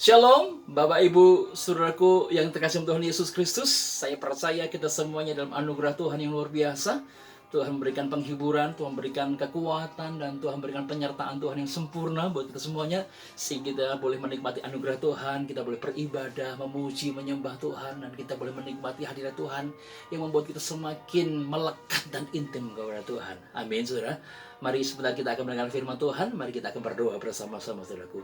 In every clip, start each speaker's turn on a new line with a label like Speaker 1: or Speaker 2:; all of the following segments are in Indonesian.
Speaker 1: Shalom, Bapak Ibu, Saudaraku yang terkasih Tuhan Yesus Kristus. Saya percaya kita semuanya dalam anugerah Tuhan yang luar biasa. Tuhan memberikan penghiburan, Tuhan memberikan kekuatan, dan Tuhan memberikan penyertaan Tuhan yang sempurna buat kita semuanya. Sehingga kita boleh menikmati anugerah Tuhan, kita boleh beribadah, memuji, menyembah Tuhan, dan kita boleh menikmati hadirat Tuhan yang membuat kita semakin melekat dan intim kepada Tuhan. Amin, saudara. Mari sebentar kita akan mendengar firman Tuhan, mari kita akan berdoa bersama-sama, saudaraku.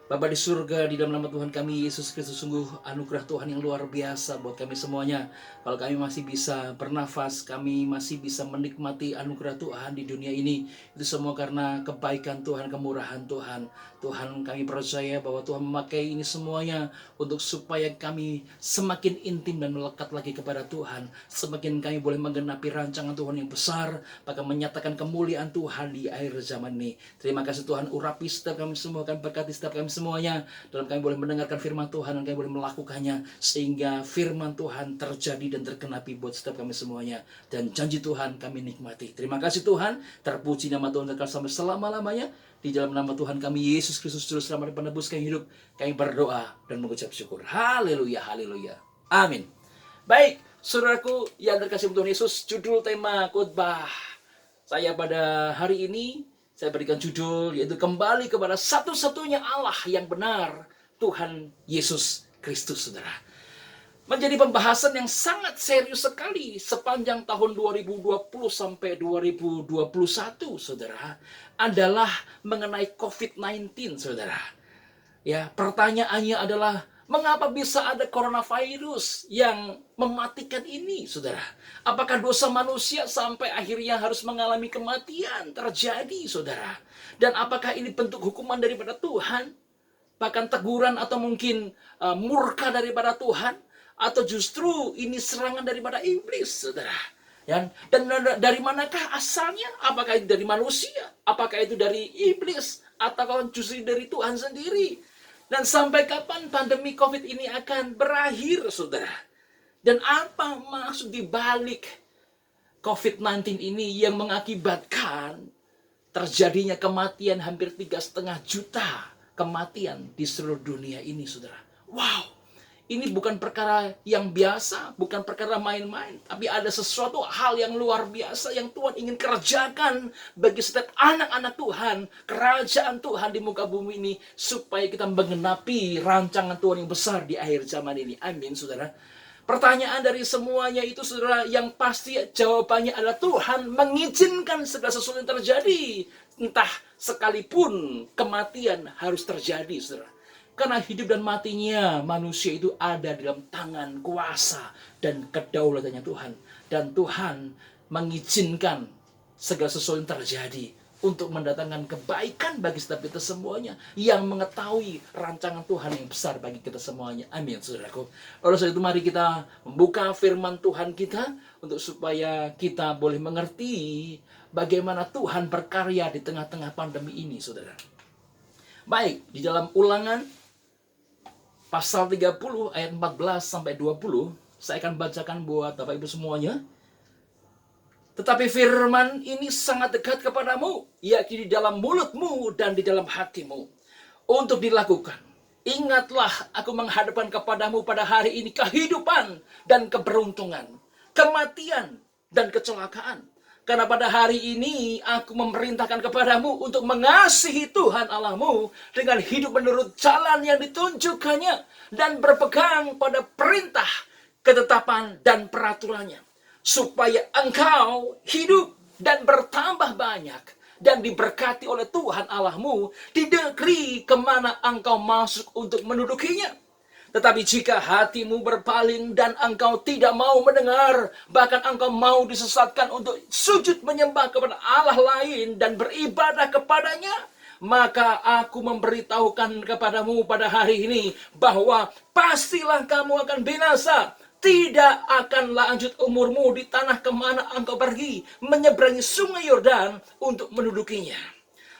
Speaker 1: Bapa di surga, di dalam nama Tuhan kami Yesus Kristus, sungguh anugerah Tuhan yang luar biasa buat kami semuanya. Kalau kami masih bisa bernafas, kami masih bisa menikmati anugerah Tuhan di dunia ini, itu semua karena kebaikan Tuhan, kemurahan Tuhan. Tuhan, kami percaya bahwa Tuhan memakai ini semuanya untuk supaya kami semakin intim dan melekat lagi kepada Tuhan. Semakin kami boleh menggenapi rancangan Tuhan yang besar, bahkan menyatakan kemuliaan Tuhan di akhir zaman ini. Terima kasih Tuhan, urapi setiap kami semua, akan berkati setiap kami semuanya, dalam kami boleh mendengarkan firman Tuhan dan kami boleh melakukannya, sehingga firman Tuhan terjadi dan tergenapi buat setiap kami semuanya, dan janji Tuhan kami nikmati. Terima kasih Tuhan, terpuji nama Tuhan kekal sampai selama-lamanya. Di dalam nama Tuhan kami Yesus Kristus Juru Selamat dan Penebus kami hidup, kami berdoa dan mengucap syukur. Haleluya, haleluya, amin. Baik, saudaraku yang terkasih Tuhan Yesus, judul tema khotbah saya pada hari ini, saya berikan judul yaitu kembali kepada satu-satunya Allah yang benar, Tuhan Yesus Kristus, saudara. Menjadi pembahasan yang sangat serius sekali sepanjang tahun 2020 sampai 2021, saudara, adalah mengenai COVID-19, saudara. Ya, pertanyaannya adalah mengapa bisa ada coronavirus yang mematikan ini, saudara? Apakah dosa manusia sampai akhirnya harus mengalami kematian terjadi, saudara? Dan apakah ini bentuk hukuman daripada Tuhan? Bahkan teguran atau mungkin murka daripada Tuhan? Atau justru ini serangan daripada iblis, saudara? Ya, dan dari manakah asalnya? Apakah itu dari manusia? Apakah itu dari iblis? Atau justru dari Tuhan sendiri? Dan sampai kapan pandemi COVID ini akan berakhir, saudara? Dan apa maksud dibalik COVID-19 ini yang mengakibatkan terjadinya kematian hampir 3,5 juta kematian di seluruh dunia ini, saudara? Wow! Ini bukan perkara yang biasa, bukan perkara main-main, tapi ada sesuatu hal yang luar biasa yang Tuhan ingin kerjakan bagi setiap anak-anak Tuhan, kerajaan Tuhan di muka bumi ini, supaya kita menggenapi rancangan Tuhan yang besar di akhir zaman ini. Amin, saudara. Pertanyaan dari semuanya itu, saudara, yang pasti jawabannya adalah Tuhan mengizinkan segala sesuatu yang terjadi, entah sekalipun kematian harus terjadi, saudara. Karena hidup dan matinya manusia itu ada dalam tangan kuasa dan kedaulatannya Tuhan. Dan Tuhan mengizinkan segala sesuatu yang terjadi untuk mendatangkan kebaikan bagi setiap kita semuanya, yang mengetahui rancangan Tuhan yang besar bagi kita semuanya. Amin, saudaraku. Oleh sebab itu mari kita membuka firman Tuhan kita untuk supaya kita boleh mengerti bagaimana Tuhan berkarya di tengah-tengah pandemi ini, saudara. Baik, di dalam Ulangan pasal 30 ayat 14 sampai 20, saya akan bacakan buat Bapak Ibu semuanya. Tetapi firman ini sangat dekat kepadamu, yakni di dalam mulutmu dan di dalam hatimu, untuk dilakukan. Ingatlah, aku menghadapkan kepadamu pada hari ini kehidupan dan keberuntungan, kematian dan kecelakaan. Karena pada hari ini aku memerintahkan kepadamu untuk mengasihi Tuhan Allahmu dengan hidup menurut jalan yang ditunjukkannya dan berpegang pada perintah, ketetapan, dan peraturannya. Supaya engkau hidup dan bertambah banyak dan diberkati oleh Tuhan Allahmu di negeri kemana engkau masuk untuk mendudukinya. Tetapi jika hatimu berpaling dan engkau tidak mau mendengar, bahkan engkau mau disesatkan untuk sujud menyembah kepada Allah lain dan beribadah kepadanya, maka aku memberitahukan kepadamu pada hari ini bahwa pastilah kamu akan binasa. Tidak akan lanjut umurmu di tanah kemana engkau pergi, menyeberangi sungai Yordan untuk mendudukinya.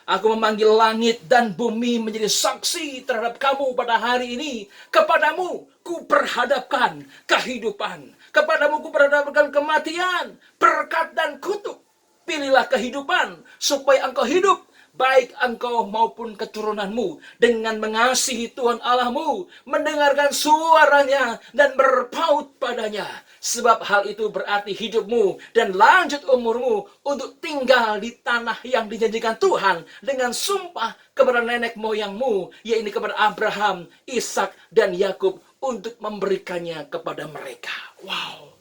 Speaker 1: Aku memanggil langit dan bumi menjadi saksi terhadap kamu pada hari ini. Kepadamu ku perhadapkan kehidupan. Kepadamu ku perhadapkan kematian, berkat dan kutuk. Pilihlah kehidupan supaya engkau hidup, baik engkau maupun keturunanmu, dengan mengasihi Tuhan Allahmu, mendengarkan suaranya dan berpaut padanya. Sebab hal itu berarti hidupmu dan lanjut umurmu untuk tinggal di tanah yang dijanjikan Tuhan dengan sumpah kepada nenek moyangmu, yaitu kepada Abraham, Ishak, dan Yakub, untuk memberikannya kepada mereka. Wow.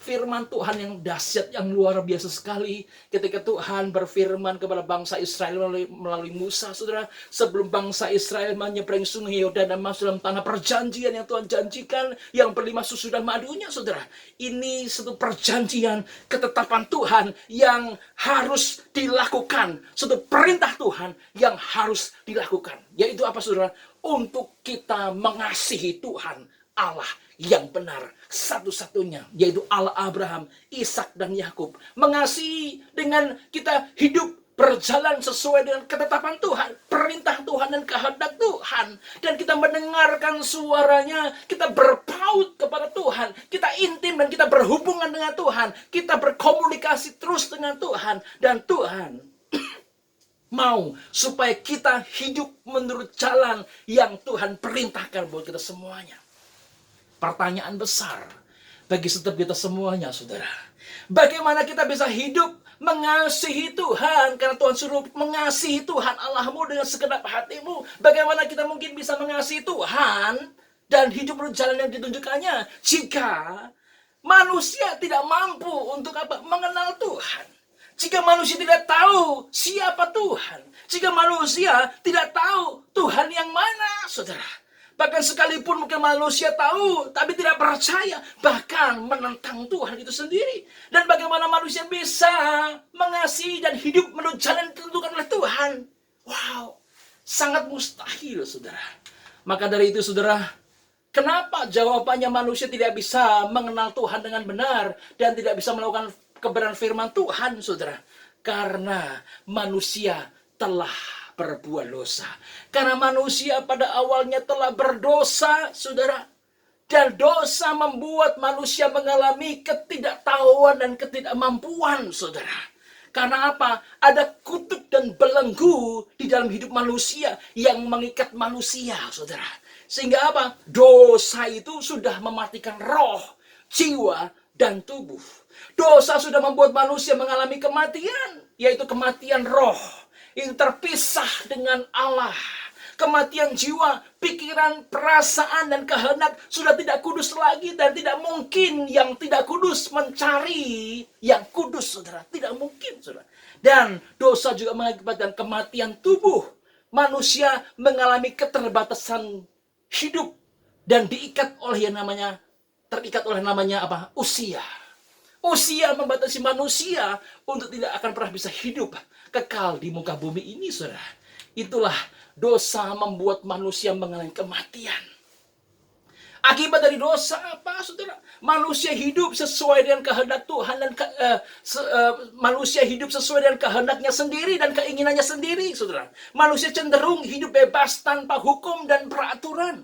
Speaker 1: Firman Tuhan yang dahsyat, yang luar biasa sekali. Ketika Tuhan berfirman kepada bangsa Israel melalui Musa, saudara. Sebelum bangsa Israel menyeberangi sungai Yordan dan masuk dalam tanah perjanjian yang Tuhan janjikan, yang berlimpah susu dan madunya, saudara. Ini satu perjanjian, ketetapan Tuhan yang harus dilakukan. Satu perintah Tuhan yang harus dilakukan. Yaitu apa, saudara? Untuk kita mengasihi Tuhan Allah yang benar satu-satunya, yaitu Allah Abraham, Ishak, dan Yakub. Mengasihi dengan kita hidup berjalan sesuai dengan ketetapan Tuhan, perintah Tuhan dan kehendak Tuhan, dan kita mendengarkan suaranya, kita berpaut kepada Tuhan, kita intim dan kita berhubungan dengan Tuhan, kita berkomunikasi terus dengan Tuhan, dan Tuhan mau supaya kita hidup menurut jalan yang Tuhan perintahkan buat kita semuanya. Pertanyaan besar bagi setiap kita semuanya, saudara. Bagaimana kita bisa hidup mengasihi Tuhan? Karena Tuhan suruh mengasihi Tuhan Allahmu dengan segenap hatimu. Bagaimana kita mungkin bisa mengasihi Tuhan dan hidup menurut jalan yang ditunjukkannya jika manusia tidak mampu untuk apa? Mengenal Tuhan. Jika manusia tidak tahu siapa Tuhan. Jika manusia tidak tahu Tuhan yang mana, saudara. Bahkan sekalipun mungkin manusia tahu, tapi tidak percaya, bahkan menentang Tuhan itu sendiri. Dan bagaimana manusia bisa mengasihi dan hidup menurut jalan yang ditentukan oleh Tuhan? Wow, sangat mustahil, saudara. Maka dari itu, saudara, kenapa jawabannya manusia tidak bisa mengenal Tuhan dengan benar dan tidak bisa melakukan kebenaran firman Tuhan, saudara? Karena manusia telah berbuat dosa. Karena manusia pada awalnya telah berdosa, saudara. Dan dosa membuat manusia mengalami ketidaktahuan dan ketidakmampuan, saudara. Karena apa? Ada kutuk dan belenggu di dalam hidup manusia yang mengikat manusia, saudara. Sehingga apa? Dosa itu sudah mematikan roh, jiwa, dan tubuh. Dosa sudah membuat manusia mengalami kematian, yaitu kematian roh. Yang terpisah dengan Allah. Kematian jiwa, pikiran, perasaan, dan kehendak sudah tidak kudus lagi. Dan tidak mungkin yang tidak kudus mencari yang kudus, saudara. Tidak mungkin, saudara. Dan dosa juga mengakibatkan kematian tubuh. Manusia mengalami keterbatasan hidup. Dan terikat oleh namanya apa? Usia. Usia membatasi manusia untuk tidak akan pernah bisa hidup kekal di muka bumi ini, saudara. Itulah dosa membuat manusia mengalami kematian. Akibat dari dosa apa, saudara? Manusia hidup sesuai dengan kehendak Tuhan dan manusia hidup sesuai dengan kehendaknya sendiri dan keinginannya sendiri, saudara. Manusia cenderung hidup bebas tanpa hukum dan peraturan.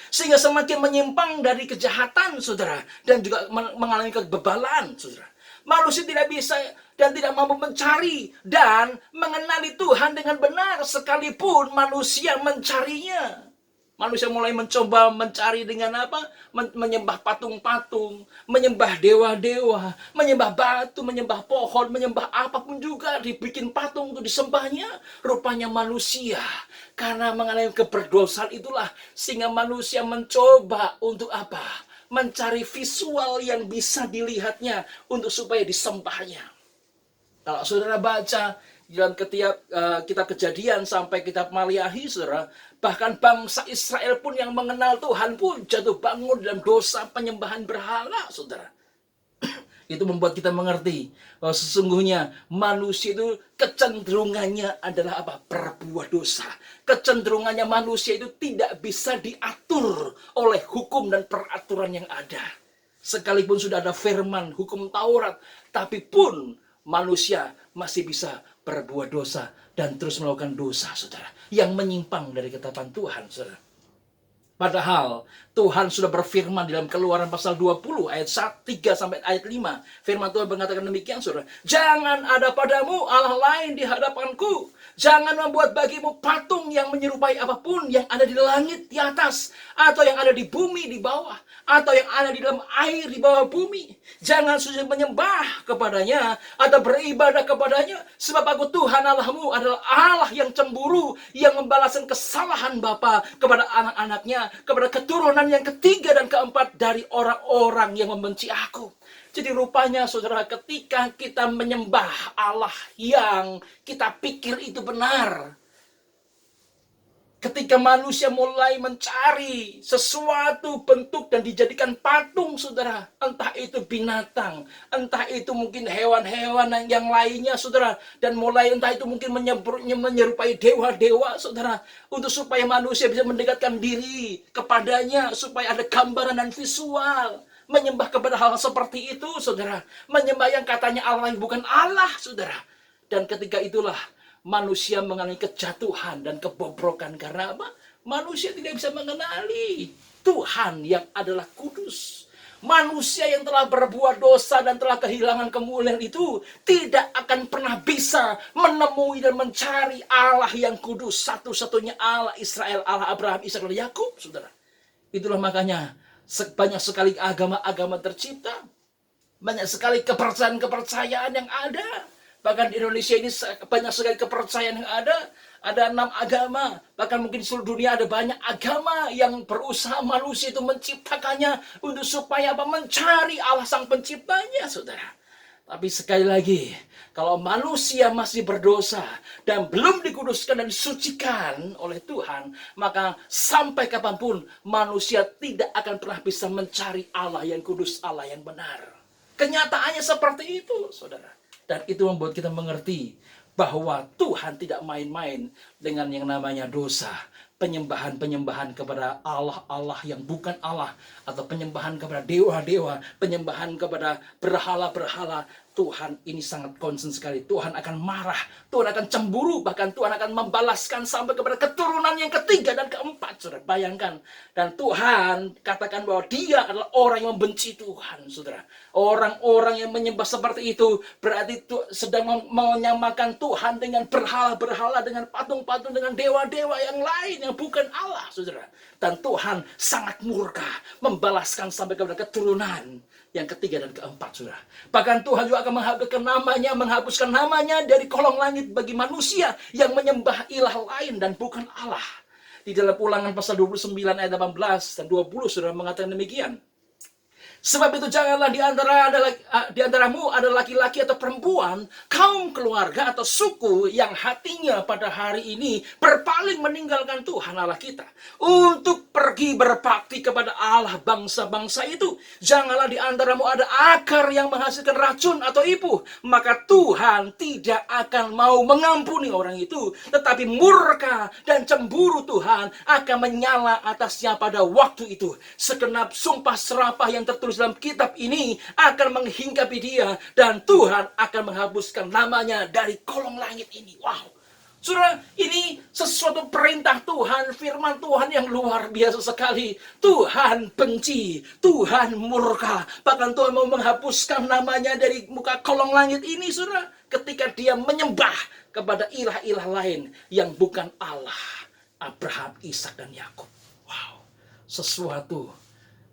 Speaker 1: Sehingga semakin menyimpang dari kejahatan, saudara. Dan juga mengalami kebebalan, saudara. Manusia tidak bisa dan tidak mampu mencari dan mengenali Tuhan dengan benar sekalipun manusia mencarinya. Manusia mulai mencoba mencari dengan apa? Menyembah patung-patung, menyembah dewa-dewa, menyembah batu, menyembah pohon, menyembah apapun juga, dibikin patung untuk disembahnya. Rupanya manusia, karena mengalami keberdosaan itulah, sehingga manusia mencoba untuk apa? Mencari visual yang bisa dilihatnya untuk supaya disembahnya. Kalau saudara baca dalam kitab Kejadian sampai kitab Maliahi, saudara, bahkan bangsa Israel pun yang mengenal Tuhan pun jatuh bangun dalam dosa penyembahan berhala, saudara. Itu membuat kita mengerti bahwa sesungguhnya manusia itu kecenderungannya adalah apa? Berbuat dosa. Kecenderungannya manusia itu tidak bisa diatur oleh hukum dan peraturan yang ada. Sekalipun sudah ada firman, hukum Taurat, tapi pun manusia masih bisa berbuat dosa dan terus melakukan dosa, saudara, yang menyimpang dari ketetapan Tuhan, saudara. Padahal Tuhan sudah berfirman dalam Keluaran pasal 20 ayat 3 sampai ayat 5. Firman Tuhan mengatakan demikian, saudara. Jangan ada padamu Allah lain di hadapanku. Jangan membuat bagimu patung yang menyerupai apapun yang ada di langit di atas, atau yang ada di bumi di bawah, atau yang ada di dalam air di bawah bumi. Jangan sujud menyembah kepadanya atau beribadah kepadanya, sebab aku Tuhan Allahmu adalah Allah yang cemburu, yang membalaskan kesalahan bapa kepada anak-anaknya, kepada keturunan yang ketiga dan keempat dari orang-orang yang membenci aku. Jadi rupanya saudara, ketika kita menyembah Allah yang kita pikir itu benar, ketika manusia mulai mencari sesuatu bentuk dan dijadikan patung, saudara, entah itu binatang, entah itu mungkin hewan-hewan yang lainnya, saudara, dan mulai entah itu mungkin menyerupai dewa-dewa, saudara, untuk supaya manusia bisa mendekatkan diri kepadanya, supaya ada gambaran dan visual. Menyembah kepada hal seperti itu, saudara, menyembah yang katanya Allah yang bukan Allah, saudara. Dan ketika itulah manusia mengalami kejatuhan dan kebobrokan. Karena apa? Manusia tidak bisa mengenali Tuhan yang adalah kudus. Manusia yang telah berbuat dosa dan telah kehilangan kemuliaan itu tidak akan pernah bisa menemui dan mencari Allah yang kudus, satu-satunya Allah Israel, Allah Abraham, Ishak dan Yakub, saudara. Itulah makanya banyak sekali agama-agama tercipta, banyak sekali kepercayaan-kepercayaan yang ada. Bahkan di Indonesia ini banyak sekali kepercayaan yang ada. Ada 6 agama. Bahkan mungkin di seluruh dunia ada banyak agama yang berusaha manusia itu menciptakannya untuk supaya apa? Mencari Allah sang penciptanya, saudara. Tapi sekali lagi, kalau manusia masih berdosa dan belum dikuduskan dan disucikan oleh Tuhan, maka sampai kapanpun manusia tidak akan pernah bisa mencari Allah yang kudus, Allah yang benar. Kenyataannya seperti itu, saudara. Dan itu membuat kita mengerti bahwa Tuhan tidak main-main dengan yang namanya dosa. Penyembahan-penyembahan kepada Allah-Allah yang bukan Allah, atau penyembahan kepada dewa-dewa, penyembahan kepada berhala-berhala. Tuhan ini sangat concern sekali. Tuhan akan marah, Tuhan akan cemburu, bahkan Tuhan akan membalaskan sampai kepada keturunan yang ketiga dan keempat. Saudara, bayangkan. Dan Tuhan katakan bahwa dia adalah orang yang membenci Tuhan, saudara. Orang-orang yang menyembah seperti itu berarti sedang menyamakan Tuhan dengan berhala-berhala, dengan patung-patung, dengan dewa-dewa yang lain yang bukan Allah, saudara. Dan Tuhan sangat murka, membalaskan sampai kepada keturunan yang ketiga dan keempat, saudara. Bahkan Tuhan juga akan menghapuskan namanya dari kolong langit bagi manusia yang menyembah ilah lain dan bukan Allah. Di dalam Ulangan pasal 29 ayat 18 dan 20, saudara, mengatakan demikian. Sebab itu janganlah di antaramu ada laki-laki atau perempuan, kaum keluarga atau suku yang hatinya pada hari ini berpaling meninggalkan Tuhan Allah kita, untuk pergi berbakti kepada Allah bangsa-bangsa itu. Janganlah di antaramu ada akar yang menghasilkan racun atau ipuh, maka Tuhan tidak akan mau mengampuni orang itu, tetapi murka dan cemburu Tuhan akan menyala atasnya pada waktu itu. Segenap sumpah serapah yang tertulis dalam kitab ini akan menghinggapi dia, dan Tuhan akan menghapuskan namanya dari kolong langit ini. Wow, saudara, ini sesuatu perintah Tuhan, firman Tuhan yang luar biasa sekali. Tuhan benci, Tuhan murka, bahkan Tuhan mau menghapuskan namanya dari muka kolong langit ini, saudara, ketika dia menyembah kepada ilah-ilah lain yang bukan Allah Abraham, Ishak dan Yakub. Wow, sesuatu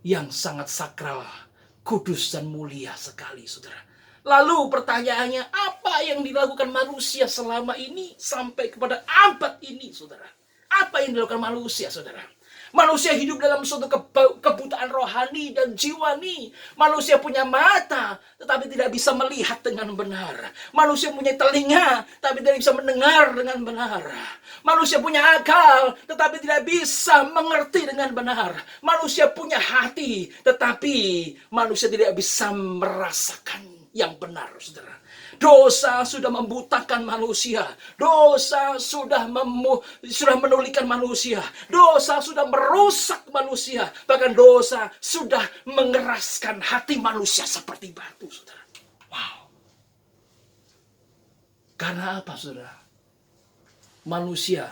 Speaker 1: yang sangat sakral, kudus dan mulia sekali, saudara. Lalu pertanyaannya, apa yang dilakukan manusia selama ini sampai kepada abad ini, saudara? Apa yang dilakukan manusia, saudara? Manusia hidup dalam suatu kebutaan rohani dan jiwani. Manusia punya mata, tetapi tidak bisa melihat dengan benar. Manusia punya telinga, tapi tidak bisa mendengar dengan benar. Manusia punya akal, tetapi tidak bisa mengerti dengan benar. Manusia punya hati, tetapi manusia tidak bisa merasakan yang benar, saudara. Dosa sudah membutakan manusia. Dosa sudah menulikan manusia. Dosa sudah merusak manusia. Bahkan dosa sudah mengeraskan hati manusia seperti batu, saudara. Wow. Karena apa, saudara? Manusia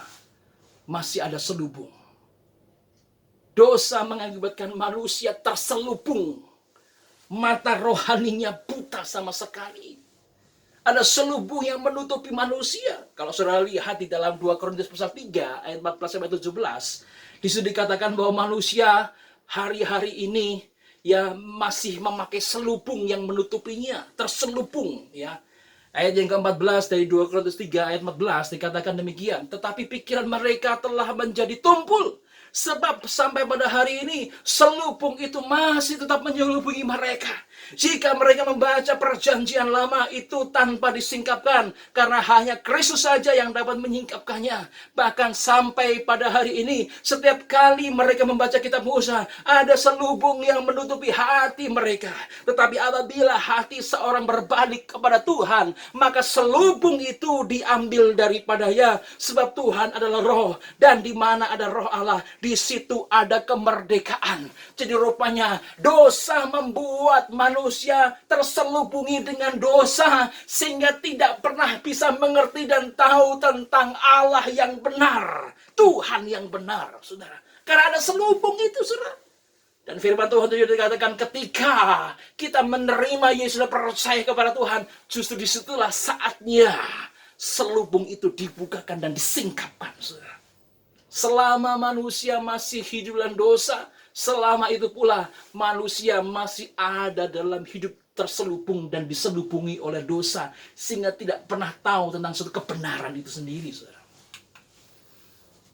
Speaker 1: masih ada selubung. Dosa mengakibatkan manusia terselubung. Mata rohaninya buta sama sekali. Ada selubung yang menutupi manusia. Kalau saudara lihat di dalam 2 Korintus pasal 3 ayat 14 sampai 17, di situ dikatakan bahwa manusia hari-hari ini ya masih memakai selubung yang menutupinya, terselubung ya. Ayat yang ke-14 dari 2 Korintus 3 ayat 14 dikatakan demikian, tetapi pikiran mereka telah menjadi tumpul. Sebab sampai pada hari ini selubung itu masih tetap menyelubungi mereka. Jika mereka membaca perjanjian lama itu tanpa disingkapkan, karena hanya Kristus saja yang dapat menyingkapkannya. Bahkan sampai pada hari ini, setiap kali mereka membaca kitab Musa, ada selubung yang menutupi hati mereka. Tetapi apabila hati seorang berbalik kepada Tuhan, maka selubung itu diambil daripadanya. Sebab Tuhan adalah roh, dan di mana ada roh Allah, di situ ada kemerdekaan. Jadi rupanya dosa membuat manusia terselubungi dengan dosa, sehingga tidak pernah bisa mengerti dan tahu tentang Allah yang benar, Tuhan yang benar, saudara. Karena ada selubung itu, saudara. Dan firman Tuhan itu dikatakan ketika kita menerima Yesus dan percaya kepada Tuhan, justru disitulah saatnya selubung itu dibukakan dan disingkapkan, saudara. Selama manusia masih hidup dalam dosa, selama itu pula manusia masih ada dalam hidup terselubung dan diselubungi oleh dosa, sehingga tidak pernah tahu tentang suatu kebenaran itu sendiri, saudara.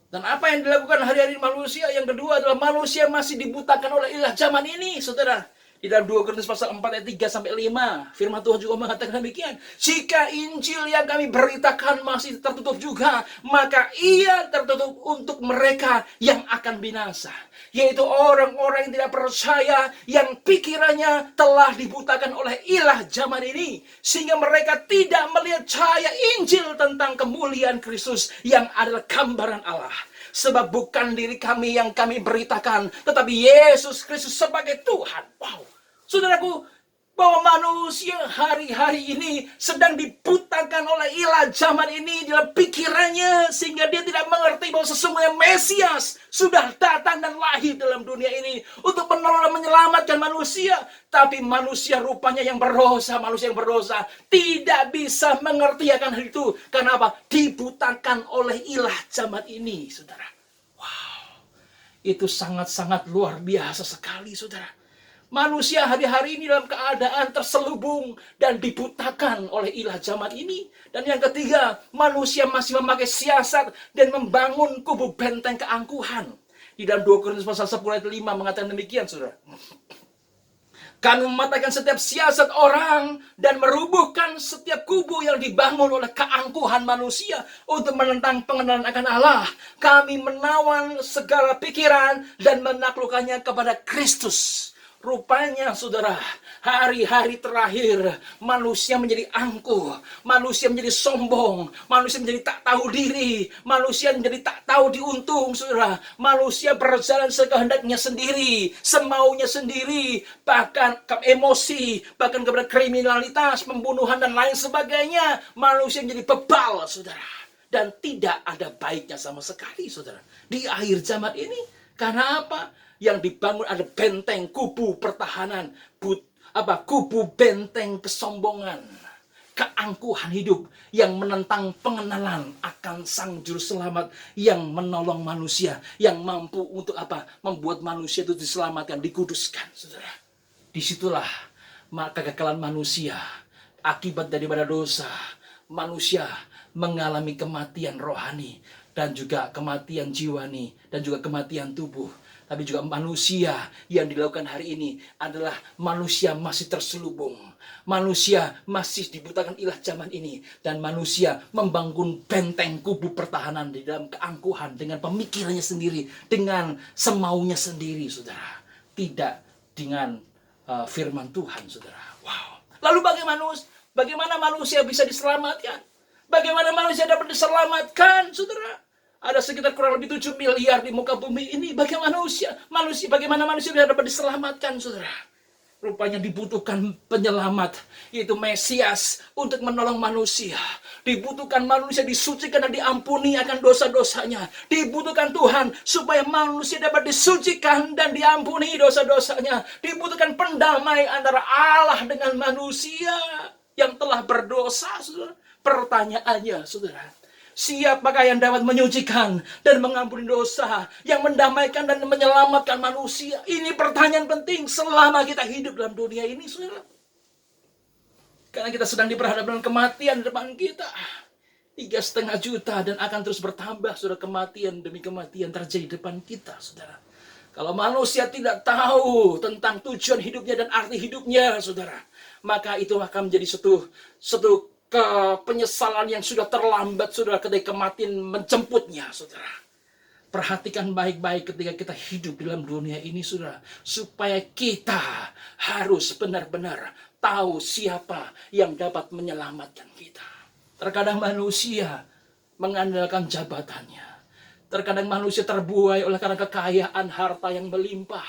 Speaker 1: Dan apa yang dilakukan hari-hari manusia? Yang kedua adalah manusia masih dibutakan oleh ilah zaman ini, saudara. Di dalam 2 Korintus pasal 4 ayat 3 sampai 5, firman Tuhan juga mengatakan demikian. Jika Injil yang kami beritakan masih tertutup juga, maka ia tertutup untuk mereka yang akan binasa, yaitu orang-orang yang tidak percaya, yang pikirannya telah dibutakan oleh ilah zaman ini, sehingga mereka tidak melihat cahaya Injil tentang kemuliaan Kristus yang adalah gambaran Allah. Sebab bukan diri kami yang kami beritakan, tetapi Yesus Kristus sebagai Tuhan. Wow, saudaraku, bahwa manusia hari-hari ini sedang dibutakan oleh ilah zaman ini dalam pikirannya, sehingga dia tidak mengerti bahwa sesungguhnya Mesias sudah datang dan lahir dalam dunia ini untuk menolong dan menyelamatkan manusia. Tapi manusia rupanya yang berdosa, manusia yang berdosa tidak bisa mengerti akan hal itu. Karena apa? Dibutakan oleh ilah zaman ini, saudara. Wow, itu sangat-sangat luar biasa sekali, saudara. Manusia hari-hari ini dalam keadaan terselubung dan dibutakan oleh ilah zaman ini. Dan yang ketiga, manusia masih memakai siasat dan membangun kubu benteng keangkuhan. Di dalam 2 Korintus pasal 10 ayat 5 mengatakan demikian, saudara. Kami mematahkan setiap siasat orang dan merubuhkan setiap kubu yang dibangun oleh keangkuhan manusia untuk menentang pengenalan akan Allah. Kami menawan segala pikiran dan menaklukkannya kepada Kristus. Rupanya, saudara, hari-hari terakhir manusia menjadi angkuh, manusia menjadi sombong, manusia menjadi tak tahu diri, manusia menjadi tak tahu diuntung, saudara. Manusia berjalan sekehendaknya sendiri, semaunya sendiri, bahkan ke emosi, bahkan kepada kriminalitas, pembunuhan dan lain sebagainya. Manusia menjadi bebal, saudara, dan tidak ada baiknya sama sekali, saudara, di akhir zaman ini. Karena apa? Yang dibangun ada benteng kubu pertahanan, kubu benteng kesombongan, keangkuhan hidup yang menentang pengenalan akan Sang Juru Selamat yang menolong manusia, yang mampu untuk membuat manusia itu diselamatkan, dikuduskan, saudara. Disitulah kegagalan manusia akibat daripada dosa. Manusia mengalami kematian rohani dan juga kematian jiwani dan juga kematian tubuh. Tapi juga manusia yang dilakukan hari ini adalah manusia masih terselubung. Manusia masih dibutakan ilah zaman ini. Dan manusia membangun benteng kubu pertahanan di dalam keangkuhan dengan pemikirannya sendiri, dengan semaunya sendiri, saudara. Tidak dengan firman Tuhan, saudara. Wow. Lalu bagaimana manusia bisa diselamatkan? Bagaimana manusia dapat diselamatkan, saudara? Ada sekitar kurang lebih 7 miliar di muka bumi ini. Bagaimana manusia bisa dapat diselamatkan, saudara? Rupanya dibutuhkan penyelamat, yaitu Mesias untuk menolong manusia. Dibutuhkan manusia disucikan dan diampuni akan dosa-dosanya. Dibutuhkan Tuhan supaya manusia dapat disucikan dan diampuni dosa-dosanya. Dibutuhkan pendamai antara Allah dengan manusia yang telah berdosa, saudara. Pertanyaannya, saudara, siapakah yang dapat menyucikan dan mengampuni dosa, yang mendamaikan dan menyelamatkan manusia? Ini pertanyaan penting selama kita hidup dalam dunia ini, saudara. Karena kita sedang diperhadapkan dengan kematian di depan kita. 3,5 juta dan akan terus bertambah, saudara. Kematian demi kematian terjadi di depan kita, saudara. Kalau manusia tidak tahu tentang tujuan hidupnya dan arti hidupnya, saudara, maka itu akan menjadi satu penyesalan yang sudah terlambat, saudara, ketika kematian menjemputnya, saudara. Perhatikan baik-baik ketika kita hidup dalam dunia ini, saudara, supaya kita harus benar-benar tahu siapa yang dapat menyelamatkan kita. Terkadang manusia mengandalkan jabatannya. Terkadang manusia terbuai oleh karena kekayaan harta yang melimpah.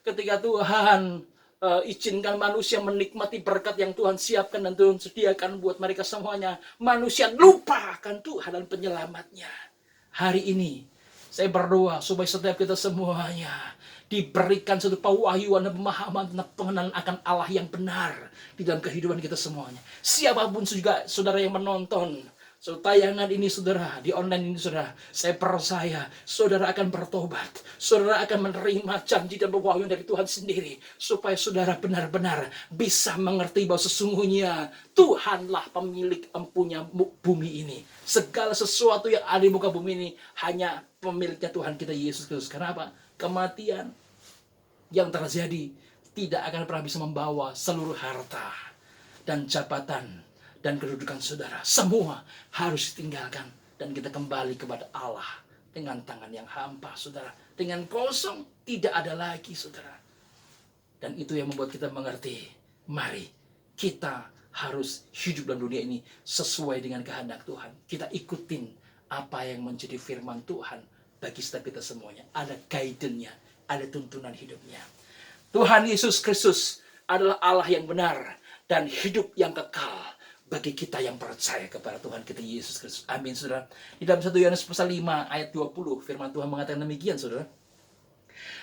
Speaker 1: Ketika Tuhan izinkan manusia menikmati berkat yang Tuhan siapkan dan Tuhan sediakan buat mereka semuanya, manusia lupa akan Tuhan dan penyelamatnya. Hari ini saya berdoa supaya setiap kita semuanya diberikan satu pewahyuan dan pemahaman tentang pengenalan akan Allah yang benar di dalam kehidupan kita semuanya. Siapapun juga saudara yang menonton tayangan ini, saudara, di online ini, saudara, saya percaya saudara akan bertobat, saudara akan menerima janji dan pewahyuan dari Tuhan sendiri, supaya saudara benar-benar bisa mengerti bahwa sesungguhnya Tuhanlah pemilik empunya bumi ini. Segala sesuatu yang ada di muka bumi ini hanya pemiliknya Tuhan kita Yesus Kristus. Kenapa? Kematian yang terjadi tidak akan pernah bisa membawa seluruh harta dan jabatan dan kedudukan saudara. Semua harus ditinggalkan dan kita kembali kepada Allah dengan tangan yang hampa, saudara. Dengan kosong, tidak ada lagi, saudara. Dan itu yang membuat kita mengerti, mari kita harus hidup dalam dunia ini sesuai dengan kehendak Tuhan. Kita ikutin apa yang menjadi firman Tuhan bagi setiap kita semuanya. Ada guidance-nya, ada tuntunan hidupnya. Tuhan Yesus Kristus adalah Allah yang benar dan hidup yang kekal bagi kita yang percaya kepada Tuhan kita Yesus Kristus. Amin, saudara. Di dalam 1 Yohanes pasal 5 ayat 20, firman Tuhan mengatakan demikian, saudara.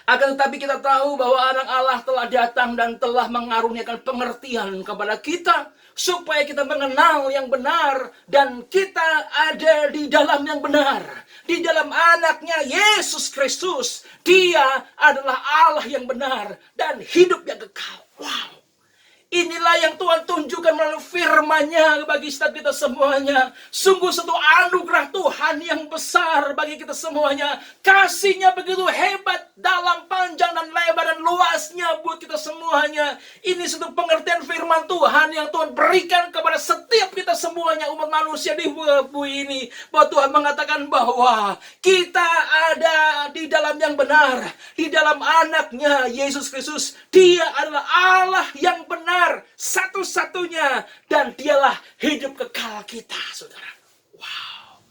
Speaker 1: Akan tetapi kita tahu bahwa anak Allah telah datang dan telah mengaruniakan pengertian kepada kita, supaya kita mengenal yang benar, dan kita ada di dalam yang benar, di dalam anaknya Yesus Kristus. Dia adalah Allah yang benar dan hidup yang kekal. Wow. Inilah yang Tuhan tunjukkan melalui firman-Nya bagi setiap kita semuanya. Sungguh satu anugerah Tuhan yang besar bagi kita semuanya. Kasih-Nya begitu hebat, dalam, panjang, dan lebar, dan luasnya buat kita semuanya. Ini satu pengertian firman Tuhan yang Tuhan berikan kepada setiap kita semuanya, umat manusia di bumi ini. Bahwa Tuhan mengatakan bahwa kita ada di dalam yang benar, di dalam anaknya Yesus Kristus. Dia adalah Allah yang benar, satu-satunya, dan dialah hidup kekal kita, saudara. Wow.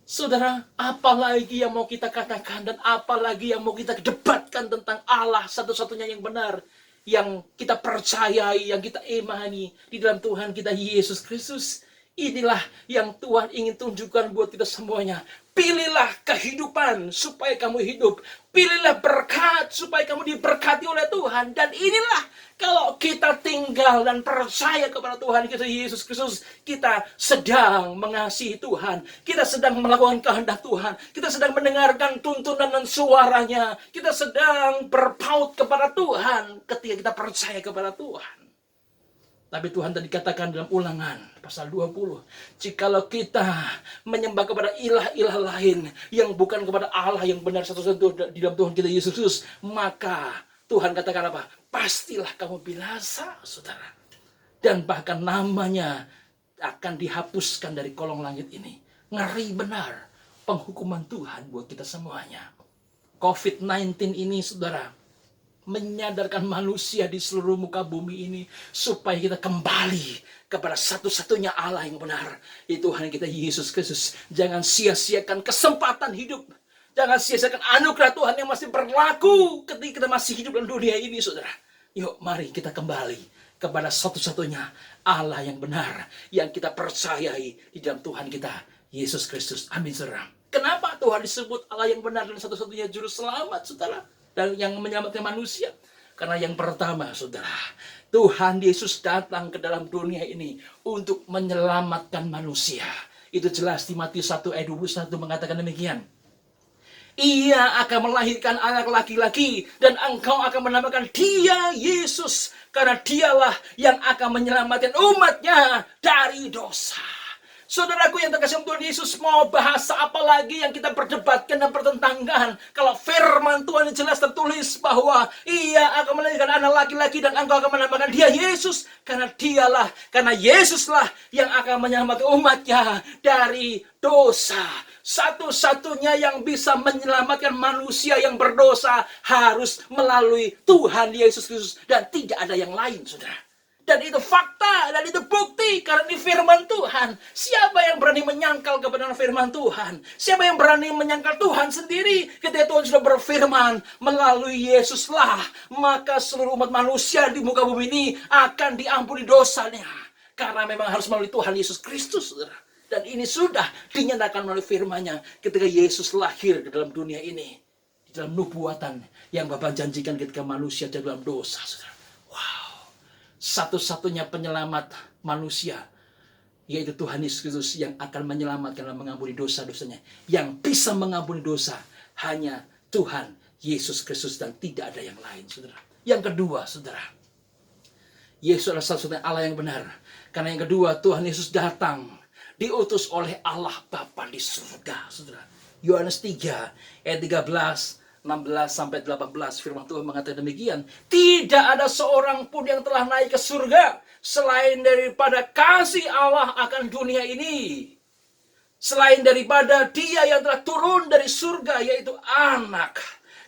Speaker 1: Saudara, apalagi yang mau kita katakan dan apalagi yang mau kita debatkan tentang Allah satu-satunya yang benar, yang kita percayai, yang kita imani di dalam Tuhan kita Yesus Kristus. Inilah yang Tuhan ingin tunjukkan buat kita semuanya. Pilihlah kehidupan supaya kamu hidup. Pilihlah berkat supaya kamu diberkati oleh Tuhan. Dan inilah kalau kita tinggal dan percaya kepada Tuhan kita Yesus Kristus, kita sedang mengasihi Tuhan. Kita sedang melakukan kehendak Tuhan. Kita sedang mendengarkan tuntunan dan suaranya. Kita sedang berpaut kepada Tuhan ketika kita percaya kepada Tuhan. Tapi Tuhan tadi katakan dalam Ulangan pasal 20, jikalau kita menyembah kepada ilah-ilah lain yang bukan kepada Allah yang benar satu-satu di dalam Tuhan kita Yesus Kristus, maka Tuhan katakan apa? Pastilah kamu binasa, saudara. Dan bahkan namanya akan dihapuskan dari kolong langit ini. Ngeri benar penghukuman Tuhan buat kita semuanya. COVID-19 ini, saudara, menyadarkan manusia di seluruh muka bumi ini supaya kita kembali kepada satu-satunya Allah yang benar, yaitu Tuhan kita Yesus Kristus. Jangan sia-siakan kesempatan hidup. Jangan sia-siakan anugerah Tuhan yang masih berlaku ketika kita masih hidup dalam dunia ini, saudara. Yuk mari kita kembali kepada satu-satunya Allah yang benar, yang kita percayai di dalam Tuhan kita, Yesus Kristus. Amin, saudara. Kenapa Tuhan disebut Allah yang benar dan satu-satunya juru selamat, saudara? Dan yang menyelamatkan manusia? Karena yang pertama, saudara, Tuhan Yesus datang ke dalam dunia ini untuk menyelamatkan manusia. Itu jelas di Matius 1 ayat 21 mengatakan demikian. Ia akan melahirkan anak laki-laki dan engkau akan menamakan dia Yesus, karena dialah yang akan menyelamatkan umatnya dari dosa. Saudaraku yang terkasih Tuhan Yesus, mau bahasa apa lagi yang kita perdebatkan dan pertentangkan? Kalau firman Tuhan yang jelas tertulis bahwa ia akan melahirkan anak laki-laki dan engkau akan menamakan dia Yesus, karena Yesuslah yang akan menyelamatkan umatnya dari dosa. Satu-satunya yang bisa menyelamatkan manusia yang berdosa harus melalui Tuhan Yesus Kristus, dan tidak ada yang lain, saudara. Dan itu fakta, dan itu bukti, karena ini firman Tuhan. Siapa yang berani menyangkal kebenaran firman Tuhan? Siapa yang berani menyangkal Tuhan sendiri? Ketika Tuhan sudah berfirman, melalui Yesuslah, maka seluruh umat manusia di muka bumi ini akan diampuni dosanya. Karena memang harus melalui Tuhan Yesus Kristus, saudara. Dan ini sudah dinyatakan melalui firman-Nya ketika Yesus lahir ke dalam dunia ini. Di dalam nubuatan yang Bapa janjikan ketika manusia dalam dosa, saudara. Satu-satunya penyelamat manusia, yaitu Tuhan Yesus Kristus, yang akan menyelamatkan dan mengampuni dosa-dosanya. Yang bisa mengampuni dosa hanya Tuhan Yesus Kristus, dan tidak ada yang lain, saudara. Yang kedua, saudara, Yesus adalah satu-satunya Allah yang benar. Karena yang kedua, Tuhan Yesus datang diutus oleh Allah Bapa di surga, saudara. Yohanes 3 ayat 13 16 sampai 18 firman Tuhan mengatakan demikian. Tidak ada seorang pun yang telah naik ke surga selain daripada kasih Allah akan dunia ini. Selain daripada Dia yang telah turun dari surga, yaitu Anak.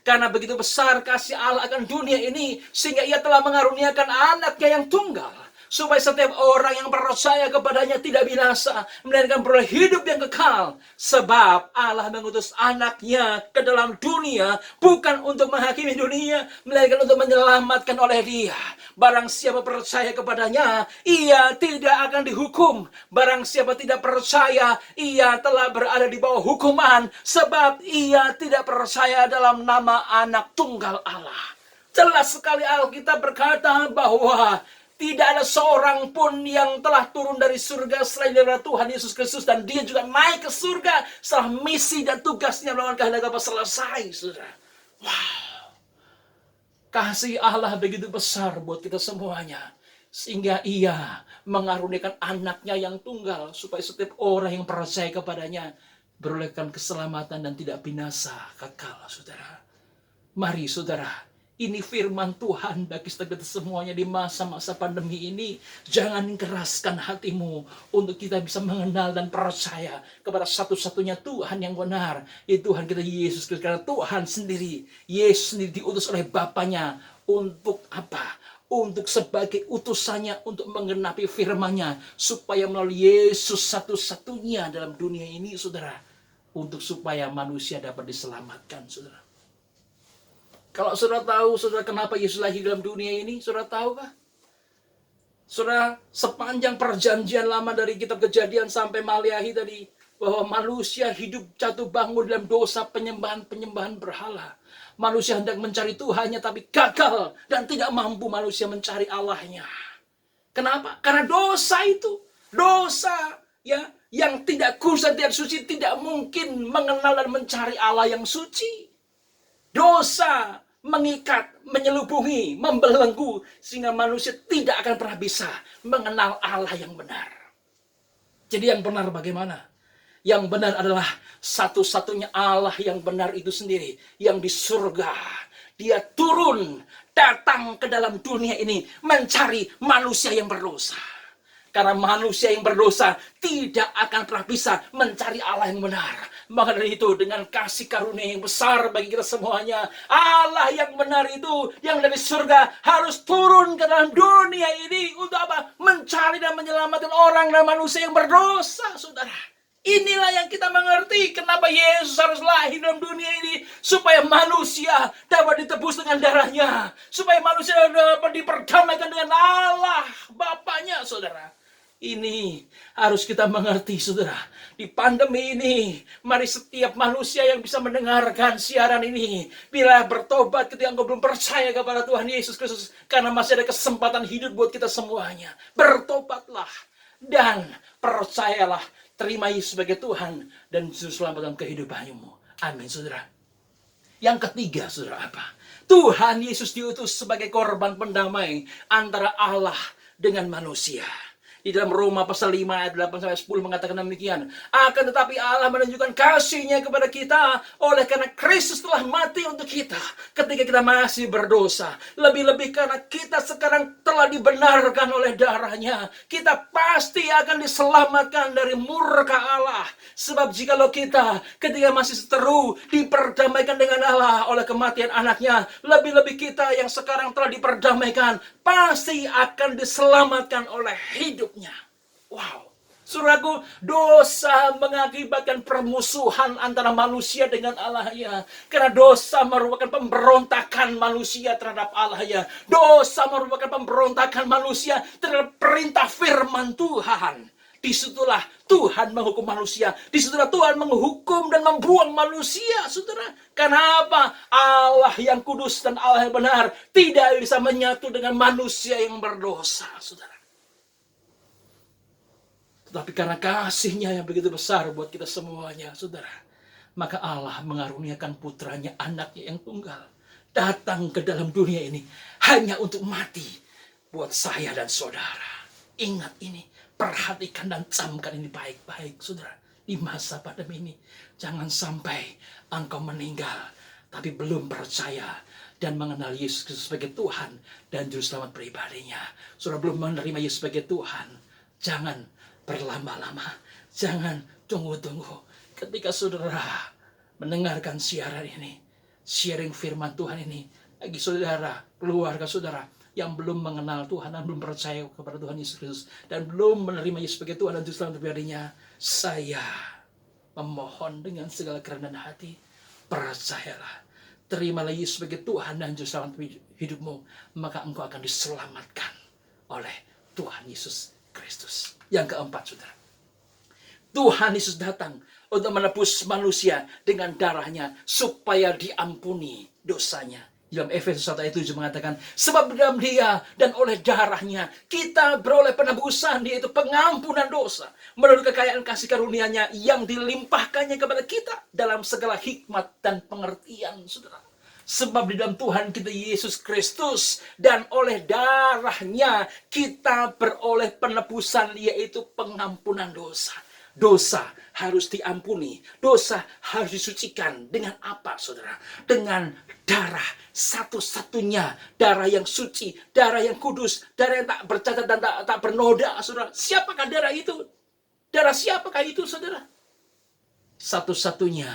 Speaker 1: Karena begitu besar kasih Allah akan dunia ini, sehingga Ia telah mengaruniakan Anaknya yang tunggal, supaya setiap orang yang percaya kepadanya tidak binasa, melainkan beroleh hidup yang kekal. Sebab Allah mengutus Anaknya ke dalam dunia bukan untuk menghakimi dunia, melainkan untuk menyelamatkan oleh Dia. Barang siapa percaya kepadanya, ia tidak akan dihukum. Barang siapa tidak percaya, ia telah berada di bawah hukuman, sebab ia tidak percaya dalam nama Anak Tunggal Allah. Jelas sekali Alkitab berkata bahwa tidak ada seorang pun yang telah turun dari surga selain dari Tuhan Yesus Kristus. Dan Dia juga naik ke surga setelah misi dan tugasnya melakukan kehendak Bapa selesai, saudara. Wow. Kasih Allah begitu besar buat kita semuanya, sehingga Ia mengaruniakan Anaknya yang tunggal, supaya setiap orang yang percaya kepadanya berolehkan keselamatan dan tidak binasa kekal, saudara. Mari, saudara, ini firman Tuhan bagi kita semuanya di masa-masa pandemi ini. Jangan keraskan hatimu untuk kita bisa mengenal dan percaya kepada satu-satunya Tuhan yang benar, yaitu Tuhan kita Yesus Kristus. Karena Tuhan sendiri, Yesus sendiri diutus oleh Bapanya untuk apa? Untuk sebagai utusannya untuk menggenapi firman-Nya, supaya melalui Yesus satu-satunya dalam dunia ini, saudara, untuk supaya manusia dapat diselamatkan, saudara. Kalau saudara tahu, saudara, kenapa Yesus lahir dalam dunia ini, saudara tahu kah? Saudara, sepanjang perjanjian lama dari kitab Kejadian sampai Maliahi tadi, bahwa manusia hidup jatuh bangun dalam dosa penyembahan berhala. Manusia hendak mencari Tuhannya, tapi gagal dan tidak mampu manusia mencari Allahnya. Kenapa? Karena dosa itu, dosa ya, yang tidak kudus dan tidak suci tidak mungkin mengenal dan mencari Allah yang suci. Dosa mengikat, menyelubungi, membelenggu, sehingga manusia tidak akan pernah bisa mengenal Allah yang benar. Jadi yang benar bagaimana? Yang benar adalah satu-satunya Allah yang benar itu sendiri, yang di surga. Dia turun, datang ke dalam dunia ini mencari manusia yang berdosa. Karena manusia yang berdosa tidak akan pernah bisa mencari Allah yang benar. Maka dari itu, dengan kasih karunia yang besar bagi kita semuanya, Allah yang benar itu, yang dari surga, harus turun ke dalam dunia ini untuk apa? Mencari dan menyelamatkan orang dan manusia yang berdosa, saudara. Inilah yang kita mengerti kenapa Yesus harus lahir dalam dunia ini. Supaya manusia dapat ditebus dengan darahnya. Supaya manusia dapat diperdamaikan dengan Allah Bapaknya, saudara. Ini harus kita mengerti, saudara. Di pandemi ini, mari setiap manusia yang bisa mendengarkan siaran ini, bila bertobat ketika engkau belum percaya kepada Tuhan Yesus Kristus, karena masih ada kesempatan hidup buat kita semuanya. Bertobatlah dan percayalah, terima Yesus sebagai Tuhan dan Juru Selamat dalam kehidupanmu. Amin, saudara. Yang ketiga, saudara, apa? Tuhan Yesus diutus sebagai korban pendamai antara Allah dengan manusia. Di dalam Roma pasal 5 ayat 8-10 mengatakan demikian. Akan tetapi Allah menunjukkan kasih-Nya kepada kita oleh karena Kristus telah mati untuk kita ketika kita masih berdosa. Lebih-lebih karena kita sekarang telah dibenarkan oleh darah-Nya, kita pasti akan diselamatkan dari murka Allah. Sebab jikalau kita ketika masih seteru diperdamaikan dengan Allah oleh kematian anaknya, lebih-lebih kita yang sekarang telah diperdamaikan pasti akan diselamatkan oleh hidupnya. Wow, saudaraku, dosa mengakibatkan permusuhan antara manusia dengan Allah-Nya. Karena dosa merupakan pemberontakan manusia terhadap Allah-Nya. Dosa merupakan pemberontakan manusia terhadap perintah firman Tuhan. Disitulah Tuhan menghukum manusia. Disitulah Tuhan menghukum dan membuang manusia, saudara. Kenapa? Allah yang kudus dan Allah yang benar tidak bisa menyatu dengan manusia yang berdosa, saudara. Tetapi karena kasih-Nya yang begitu besar buat kita semuanya, saudara, maka Allah mengaruniakan putranya, anaknya yang tunggal, datang ke dalam dunia ini hanya untuk mati buat saya dan saudara. Ingat ini, perhatikan dan camkan ini baik-baik, saudara. Di masa pandemi ini, jangan sampai engkau meninggal tapi belum percaya dan mengenal Yesus Kristus sebagai Tuhan dan Juru Selamat pribadinya. Saudara belum menerima Yesus sebagai Tuhan, jangan berlama-lama, jangan tunggu-tunggu. Ketika saudara mendengarkan siaran ini, sharing firman Tuhan ini, bagi saudara, keluarga saudara yang belum mengenal Tuhan dan belum percaya kepada Tuhan Yesus Kristus dan belum menerima Yesus sebagai Tuhan dan Juru Selamat pribadinya, saya memohon dengan segala kerendahan hati, percayalah, terimalah Yesus sebagai Tuhan dan Juru Selamat hidupmu, maka engkau akan diselamatkan oleh Tuhan Yesus Kristus. Yang keempat, saudara, Tuhan Yesus datang untuk menebus manusia dengan darahnya supaya diampuni dosanya. Dalam Efesus 1 ayat 7 mengatakan, sebab dalam Dia dan oleh darahnya kita beroleh penebusan, yaitu pengampunan dosa, menurut kekayaan kasih karunia-Nya yang dilimpahkannya kepada kita dalam segala hikmat dan pengertian, saudara. Sebab di dalam Tuhan kita Yesus Kristus dan oleh darahnya kita beroleh penebusan, yaitu pengampunan dosa. Dosa harus diampuni, dosa harus disucikan. Dengan apa, saudara? Dengan darah satu-satunya, darah yang suci, darah yang kudus, darah yang tak bercacat dan tak bernoda, saudara. Siapakah darah itu? Darah siapakah itu, saudara? Satu-satunya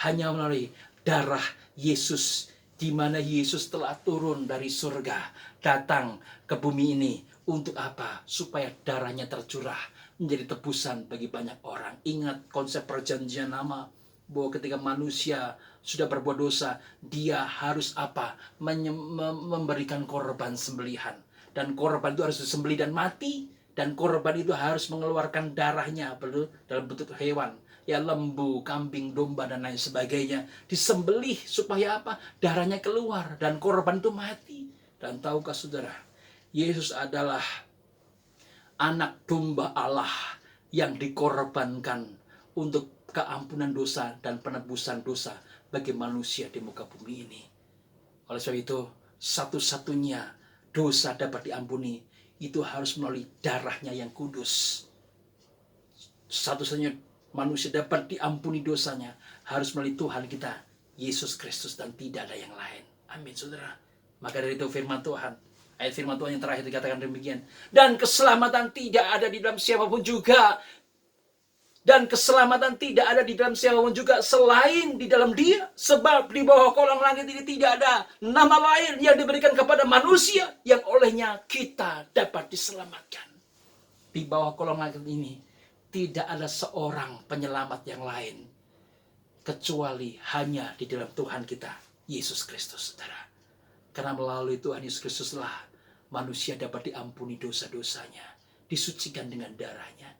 Speaker 1: hanya melalui darah Yesus, di mana Yesus telah turun dari surga, datang ke bumi ini untuk apa? Supaya darahnya tercurah menjadi tebusan bagi banyak orang. Ingat konsep perjanjian lama, bahwa ketika manusia sudah berbuat dosa, dia harus apa? Memberikan korban sembelihan, dan korban itu harus disembelih dan mati, dan korban itu harus mengeluarkan darahnya dalam bentuk hewan, ya lembu, kambing, domba dan lain sebagainya, disembelih supaya apa? Darahnya keluar dan korban itu mati. Dan tahukah saudara, Yesus adalah anak domba Allah yang dikorbankan untuk keampunan dosa dan penebusan dosa bagi manusia di muka bumi ini. Oleh sebab itu, satu-satunya dosa dapat diampuni itu harus melalui darahnya yang kudus. Satu-satunya manusia dapat diampuni dosanya harus melalui Tuhan kita Yesus Kristus dan tidak ada yang lain. Amin, saudara. Maka dari itu firman Tuhan, ayat firman Tuhan yang terakhir dikatakan demikian, dan keselamatan tidak ada di dalam siapapun juga, dan keselamatan tidak ada di dalam siapapun juga selain di dalam Dia, sebab di bawah kolong langit ini tidak ada nama lain yang diberikan kepada manusia yang olehnya kita dapat diselamatkan. Di bawah kolong langit ini tidak ada seorang penyelamat yang lain kecuali hanya di dalam Tuhan kita, Yesus Kristus, saudara. Karena melalui Tuhan Yesus Kristuslah manusia dapat diampuni dosa-dosanya, disucikan dengan darahnya.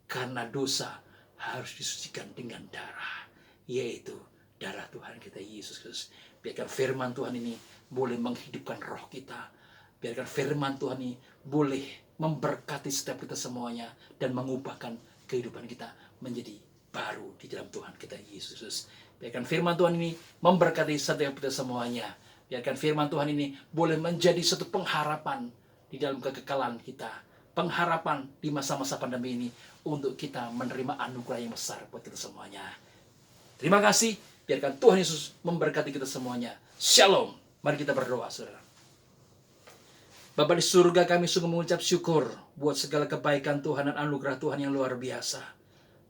Speaker 1: Karena dosa harus disucikan dengan darah, yaitu darah Tuhan kita Yesus Kristus. Biarkan firman Tuhan ini boleh menghidupkan roh kita. Biarkan firman Tuhan ini boleh memberkati setiap kita semuanya dan mengubahkan kehidupan kita menjadi baru di dalam Tuhan kita Yesus Kristus. Biarkan firman Tuhan ini memberkati setiap kita semuanya. Biarkan firman Tuhan ini boleh menjadi satu pengharapan di dalam kekekalan kita. Pengharapan di masa-masa pandemi ini untuk kita menerima anugerah yang besar buat kita semuanya. Terima kasih. Biarkan Tuhan Yesus memberkati kita semuanya. Shalom. Mari kita berdoa, saudara. Bapa di surga, kami sungguh mengucap syukur buat segala kebaikan Tuhan dan anugerah Tuhan yang luar biasa.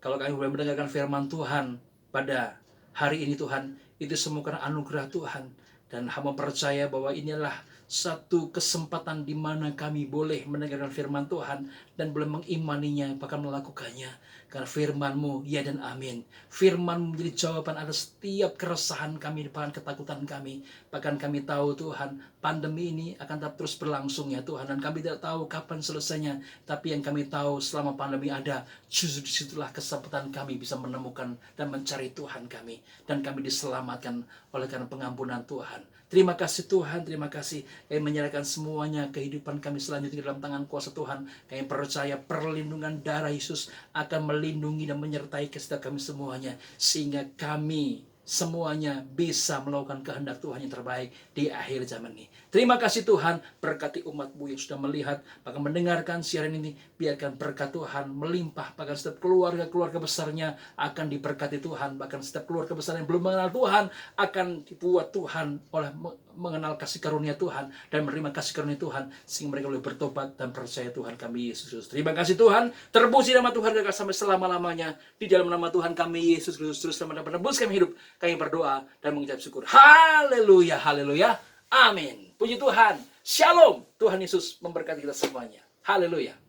Speaker 1: Kalau kami boleh mendengarkan firman Tuhan pada hari ini Tuhan, itu semua karena anugerah Tuhan. Dan hamba percaya bahwa inilah satu kesempatan di mana kami boleh mendengarkan firman Tuhan dan boleh mengimaninya, bahkan melakukannya. Karena firman-Mu, ya dan amin. Firman-Mu menjadi jawaban atas setiap keresahan kami, bahkan ketakutan kami. Bahkan kami tahu Tuhan, pandemi ini akan tetap terus berlangsung ya Tuhan. Dan kami tidak tahu kapan selesainya. Tapi yang kami tahu selama pandemi ada, justru disitulah kesempatan kami bisa menemukan dan mencari Tuhan kami. Dan kami diselamatkan oleh karena pengampunan Tuhan. Terima kasih Tuhan, terima kasih. Kami menyerahkan semuanya kehidupan kami selanjutnya dalam tangan kuasa Tuhan. Kami percaya perlindungan darah Yesus akan melindungi dan menyertai setiap kami semuanya. Sehingga kami semuanya bisa melakukan kehendak Tuhan yang terbaik di akhir zaman ini. Terima kasih Tuhan, berkati umat-Mu yang sudah melihat, bahkan mendengarkan siaran ini. Biarkan berkat Tuhan melimpah, bahkan setiap keluarga-keluarga besarnya akan diberkati Tuhan. Bahkan setiap keluarga besar yang belum mengenal Tuhan akan dibuat Tuhan oleh mengenal kasih karunia Tuhan dan menerima kasih karunia Tuhan, sehingga mereka boleh bertobat dan percaya Tuhan kami Yesus Kristus. Terima kasih Tuhan, terpuji nama Tuhan sampai selama-lamanya. Di dalam nama Tuhan kami Yesus Kristus, terus dapat menebus kami hidup. Kami berdoa dan mengucap syukur. Haleluya, haleluya, amin. Puji Tuhan, shalom. Tuhan Yesus memberkati kita semuanya. Haleluya.